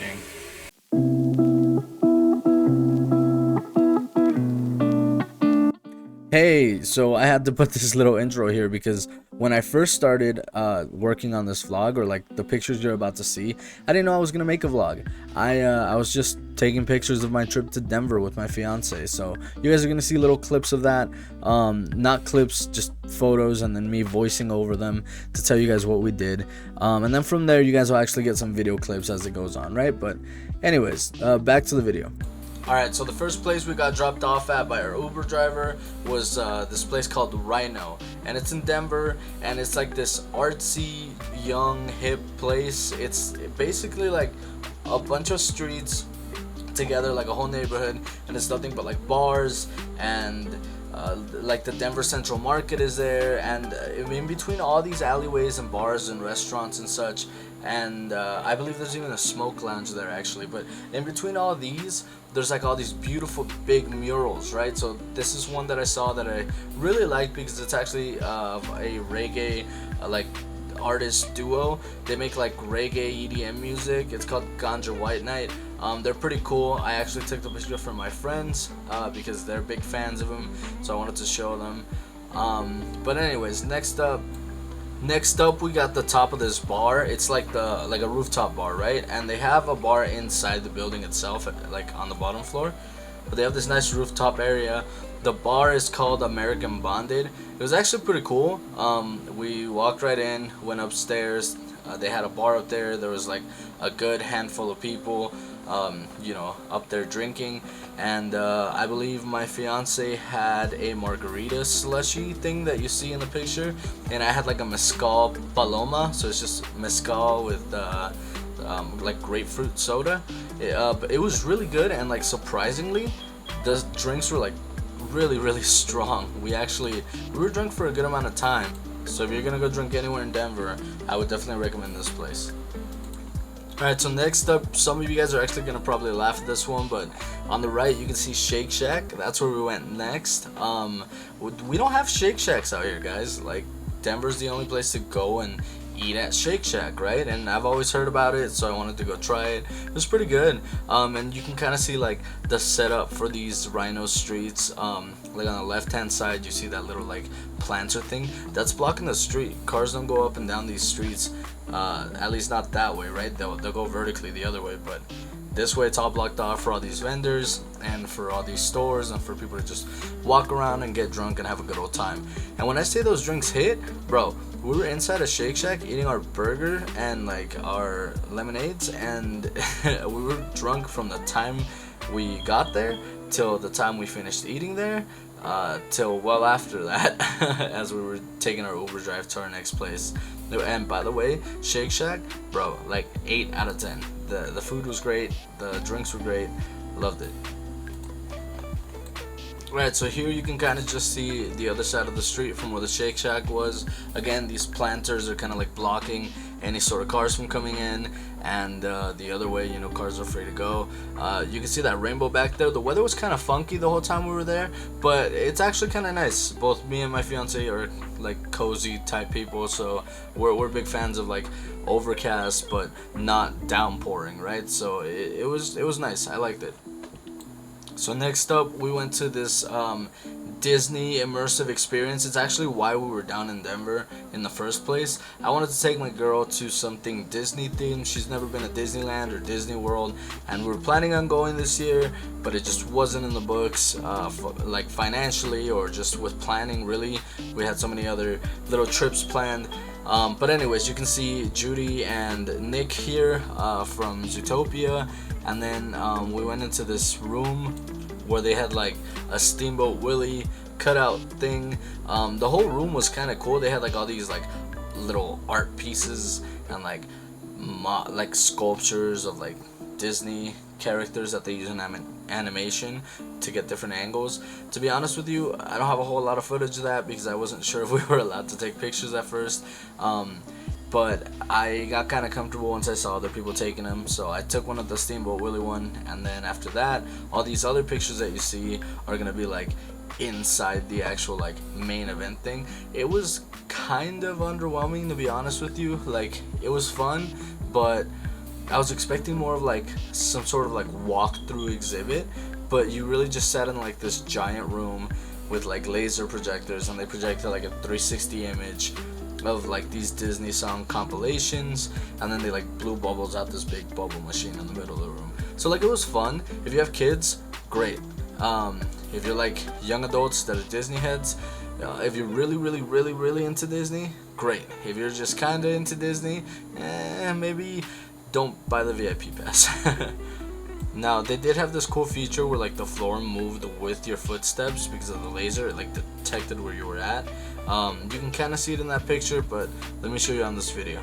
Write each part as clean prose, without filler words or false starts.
watching. Hey, so I had to put this little intro here because when I first started working on this vlog, or like the pictures you're about to see, I didn't know I was gonna make a vlog. I was just taking pictures of my trip to Denver with my fiance. So you guys are gonna see little clips of that, not clips, just photos, and then me voicing over them to tell you guys what we did. And then from there, you guys will actually get some video clips as it goes on, right? But anyways, back to the video. Alright, so the first place we got dropped off at by our Uber driver was this place called Rhino. And it's in Denver, and it's like this artsy, young, hip place. It's basically like a bunch of streets together, like a whole neighborhood, and it's nothing but like bars and like the Denver Central Market is there, and in between all these alleyways and bars and restaurants and such, and I believe there's even a smoke lounge there actually, but in between all these there's like all these beautiful big murals, right? So this is one that I saw that I really like because it's actually a reggae like artist duo. They make like reggae EDM music. It's called Ganja White Night. They're pretty cool. I actually took the picture for my friends because they're big fans of them, so I wanted to show them. But anyways, next up we got the top of this bar. It's like a rooftop bar, right? And they have a bar inside the building itself, like on the bottom floor. But they have this nice rooftop area. The bar is called American Bonded. It was actually pretty cool. We walked right in, went upstairs. They had a bar up there. There was like a good handful of people, up there drinking. And I believe my fiance had a margarita slushy thing that you see in the picture. And I had like a mezcal paloma. So it's just mezcal with like grapefruit soda. It was really good, and like surprisingly, the drinks were like really strong. We were drunk for a good amount of time. So if you're gonna go drink anywhere in Denver, I would definitely recommend this place. Alright, so next up, some of you guys are actually gonna probably laugh at this one, but on the right you can see Shake Shack. That's where we went next. We don't have Shake Shacks out here, guys. Like, Denver's the only place to go and eat at Shake Shack, right? And I've always heard about it, so I wanted to go try it. It was pretty good. And you can kind of see like the setup for these Rhino streets. Like on the left hand side you see that little like planter thing that's blocking the street. Cars don't go up and down these streets, at least not that way, right? They'll go vertically the other way, but this way it's all blocked off for all these vendors and for all these stores and for people to just walk around and get drunk and have a good old time. And when I say those drinks hit, bro, we were inside a Shake Shack eating our burger and like our lemonades, and we were drunk from the time we got there till the time we finished eating there, till well after that, as we were taking our Uber drive to our next place. And by the way, Shake Shack, bro, like 8 out of 10. The food was great, the drinks were great, loved it. Right, so here you can kind of just see the other side of the street from where the Shake Shack was. Again, these planters are kind of like blocking any sort of cars from coming in, and the other way, cars are free to go. You can see that rainbow back there. The weather was kind of funky the whole time we were there, but it's actually kind of nice. Both me and my fiance are like cozy type people, so we're big fans of like overcast but not downpouring, right? So it was nice. I liked it. So next up, we went to this Disney immersive experience. It's actually why we were down in Denver in the first place. I wanted to take my girl to something Disney themed. She's never been to Disneyland or Disney World, and we were planning on going this year, but it just wasn't in the books, like financially or just with planning, really. We had so many other little trips planned. But anyways, you can see Judy and Nick here from Zootopia. And then we went into this room where they had like a Steamboat Willie cutout thing. The whole room was kind of cool. They had like all these like little art pieces and like sculptures of like Disney characters that they use in animation to get different angles. To be honest with you, I don't have a whole lot of footage of that because I wasn't sure if we were allowed to take pictures at first. But I got kind of comfortable once I saw other people taking them, so I took one of the Steamboat Willie one, and then after that, all these other pictures that you see are gonna be like inside the actual like main event thing. It was kind of underwhelming, to be honest with you. Like, it was fun, but I was expecting more of like some sort of like walk-through exhibit, but you really just sat in like this giant room with like laser projectors, and they projected like a 360 image of like these Disney song compilations, and then they like blew bubbles out this big bubble machine in the middle of the room. So like it was fun. If you have kids, great. If you're like young adults that are Disney heads, if you're really into Disney, great. If you're just kinda into Disney, maybe don't buy the VIP pass. Now they did have this cool feature where like the floor moved with your footsteps because of the laser. It like detected where you were at. You can kind of see it in that picture, but let me show you on this video.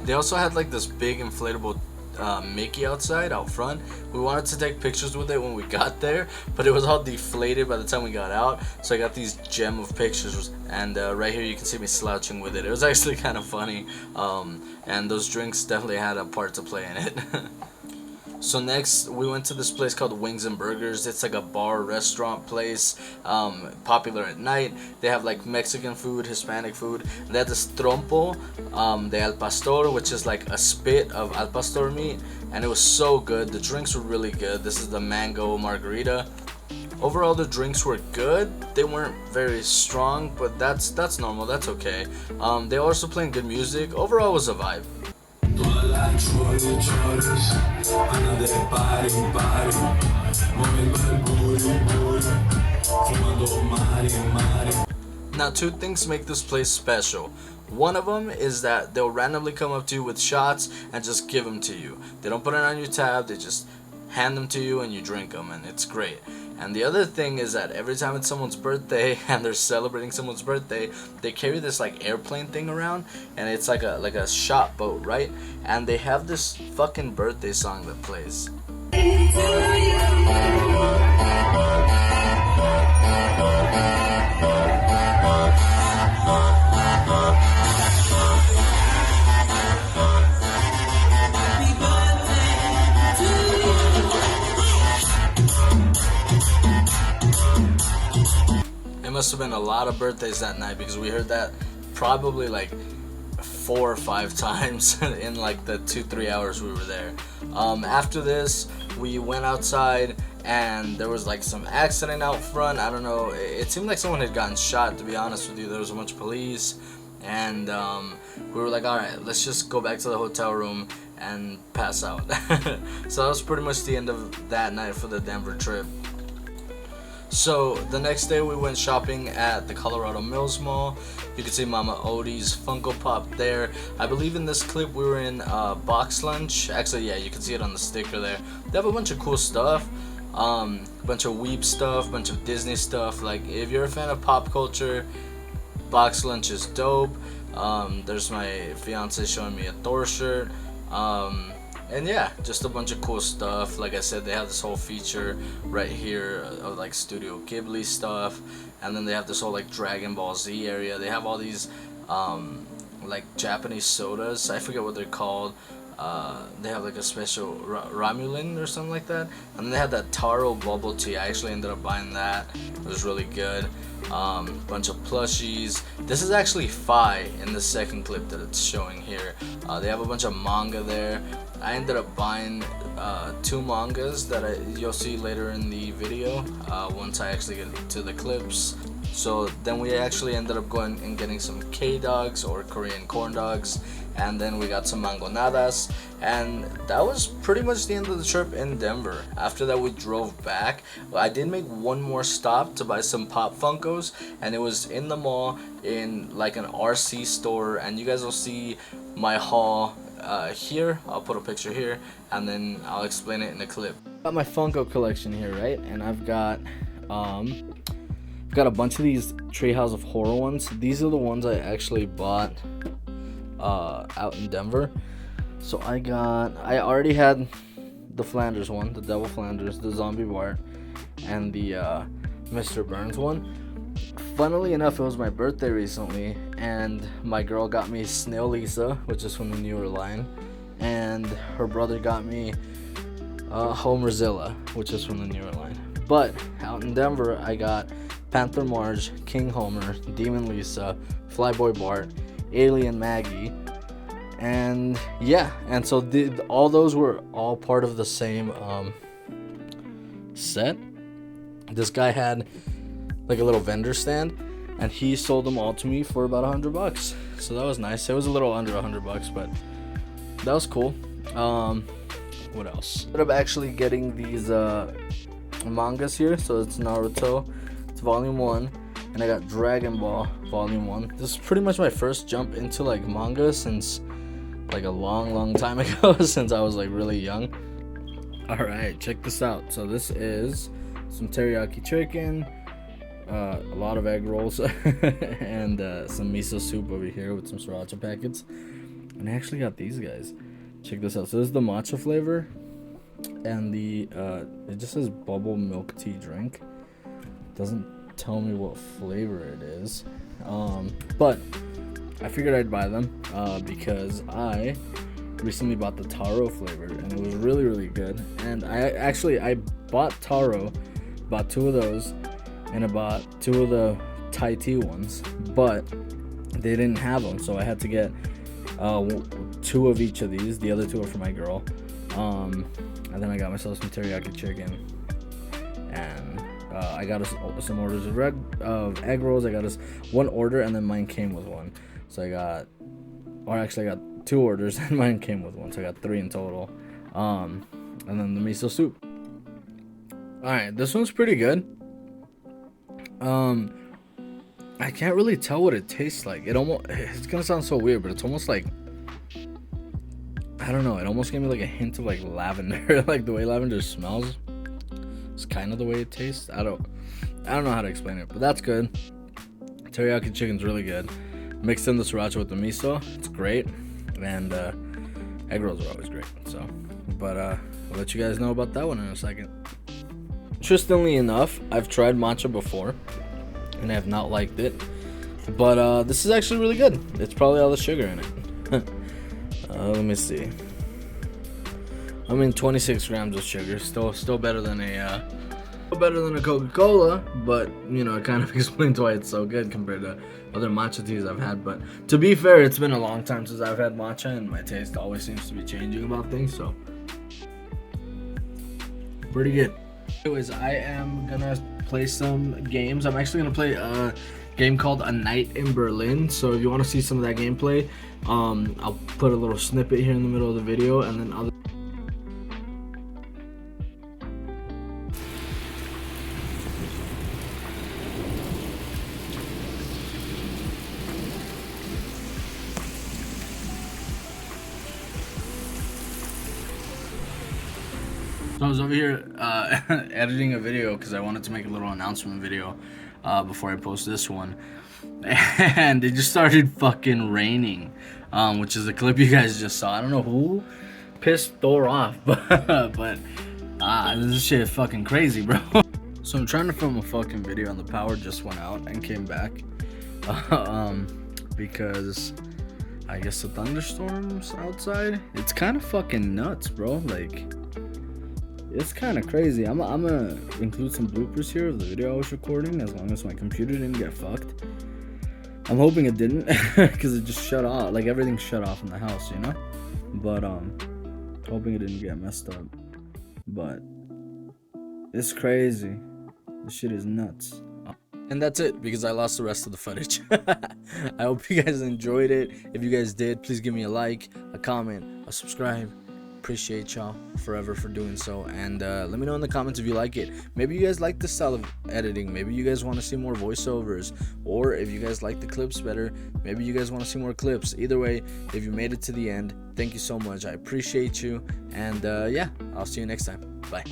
They also had like this big inflatable Mickey outside out front. We wanted to take pictures with it when we got there, but it was all deflated by the time we got out, so I got these gem of pictures, and right here you can see me slouching with it. It was actually kind of funny, and those drinks definitely had a part to play in it. So next we went to this place called Wings and Burgers. It's like a bar restaurant place, popular at night. They have like Mexican food, Hispanic food. They had this trompo de al pastor, which is like a spit of al pastor meat, and it was so good. The drinks were really good. This is the mango margarita. Overall the drinks were good. They weren't very strong, but that's normal, that's okay. They were also playing good music. Overall it was a vibe. Now, two things make this place special. One of them is that they'll randomly come up to you with shots and just give them to you. They don't put it on your tab, they just hand them to you and you drink them, and it's great. And the other thing is that every time it's someone's birthday and they're celebrating someone's birthday, they carry this like airplane thing around, and it's like a shot boat, right? And they have this fucking birthday song that plays. Must have been a lot of birthdays that night, because we heard that probably like 4 or 5 times in like the 2-3 hours we were there. After this we went outside and there was like some accident out front. I don't know, it seemed like someone had gotten shot, to be honest with you. There was a bunch of police, and we were like, alright, let's just go back to the hotel room and pass out. So that was pretty much the end of that night for the Denver trip. So the next day we went shopping at the Colorado Mills Mall. You can see Mama Odie's Funko Pop there. I believe in this clip we were in Box Lunch. Actually, yeah, you can see it on the sticker there. They have a bunch of cool stuff. A bunch of weeb stuff, bunch of Disney stuff. Like, if you're a fan of pop culture, Box Lunch is dope. There's my fiance showing me a Thor shirt. And yeah, just a bunch of cool stuff. Like I said, they have this whole feature right here of like Studio Ghibli stuff, and then they have this whole like Dragon Ball Z area. They have all these like Japanese sodas. I forget what they're called. They have like a special Romulan or something like that, and then they had that taro bubble tea. I actually ended up buying that. It was really good. Bunch of plushies. This is actually Fi in the second clip that it's showing here. They have a bunch of manga there. I ended up buying 2 mangas that you'll see later in the video once I actually get to the clips. So then we actually ended up going and getting some K-dogs, or Korean corn dogs, and then we got some mangonadas, and that was pretty much the end of the trip in Denver. After that we drove back. I did make one more stop to buy some Pop Funkos, and it was in the mall in like an RC store, and you guys will see my haul here. I'll put a picture here and then I'll explain it in a clip. Got my Funko collection here, right? And I've got a bunch of these Treehouse of Horror ones. These are the ones I actually bought out in Denver. So I already had the Flanders one, the Devil Flanders, the Zombie Bart, and the Mr. Burns one. Funnily enough, it was my birthday recently, and my girl got me Snail Lisa, which is from the newer line, and her brother got me Homerzilla, which is from the newer line. But out in Denver, I got Panther Marge, King Homer, Demon Lisa, Flyboy Bart, Alien Maggie, and yeah, and so all those were all part of the same set. This guy had like a little vendor stand, and he sold them all to me for about $100. So that was nice. It was a little under $100, but that was cool. What else? Ended up actually getting these mangas here. So it's Naruto, it's volume 1, and I got Dragon Ball volume 1. This is pretty much my first jump into like manga since like a long time ago, since I was like really young. All right, check this out. So this is some teriyaki chicken, a lot of egg rolls, and some miso soup over here with some sriracha packets. And I actually got these guys. Check this out. So this is the matcha flavor, and the it just says bubble milk tea drink. Doesn't tell me what flavor it is, but I figured I'd buy them because I recently bought the taro flavor, and it was really good. And I bought taro, bought 2 of those, and I bought 2 of the Thai tea ones, but they didn't have them, so I had to get 2 of each of these. The other 2 are for my girl, and then I got myself some teriyaki chicken, and I got us some orders of egg rolls. I got us 1 order, and then mine came with 1. So I got 2 orders, and mine came with 1, so I got 3 in total. And then the miso soup. All right, this one's pretty good. I can't really tell what it tastes like. It's gonna sound so weird, but it's almost like, I don't know, it almost gave me like a hint of like lavender. Like the way lavender smells, it's kind of the way it tastes. I don't know how to explain it, but that's good. Teriyaki chicken's really good. Mixed in the sriracha with the miso, it's great. And egg rolls are always great. So, but I'll let you guys know about that one in a second. Interestingly enough, I've tried matcha before, and I have not liked it. But this is actually really good. It's probably all the sugar in it. Let me see. 26 grams of sugar. Still better than a Coca-Cola, but you know, it kind of explains why it's so good compared to other matcha teas I've had. But to be fair, it's been a long time since I've had matcha, and my taste always seems to be changing about things, so pretty good. Anyways, I am gonna play some games. I'm actually gonna play a game called A Night in Berlin. So if you want to see some of that gameplay, I'll put a little snippet here in the middle of the video, and then So I was over here editing a video because I wanted to make a little announcement video before I post this one, and it just started fucking raining, which is the clip you guys just saw. I don't know who pissed Thor off, but this shit is fucking crazy, bro. So I'm trying to film a fucking video, and the power just went out and came back because I guess the thunderstorms outside. It's kind of fucking nuts, bro. Like, it's kind of crazy. I'm gonna include some bloopers here of the video I was recording, as long as my computer didn't get fucked. I'm hoping it didn't, because it just shut off. Like, everything shut off in the house, you know? But hoping it didn't get messed up. But it's crazy. This shit is nuts. And that's it, because I lost the rest of the footage. I hope you guys enjoyed it. If you guys did, please give me a like, a comment, a subscribe. Appreciate y'all forever for doing so, and let me know in the comments if you like it. Maybe you guys like this style of editing. Maybe you guys want to see more voiceovers, or if you guys like the clips better, maybe you guys want to see more clips. Either way, if you made it to the end, thank you so much. I appreciate you, and yeah, I'll see you next time. Bye.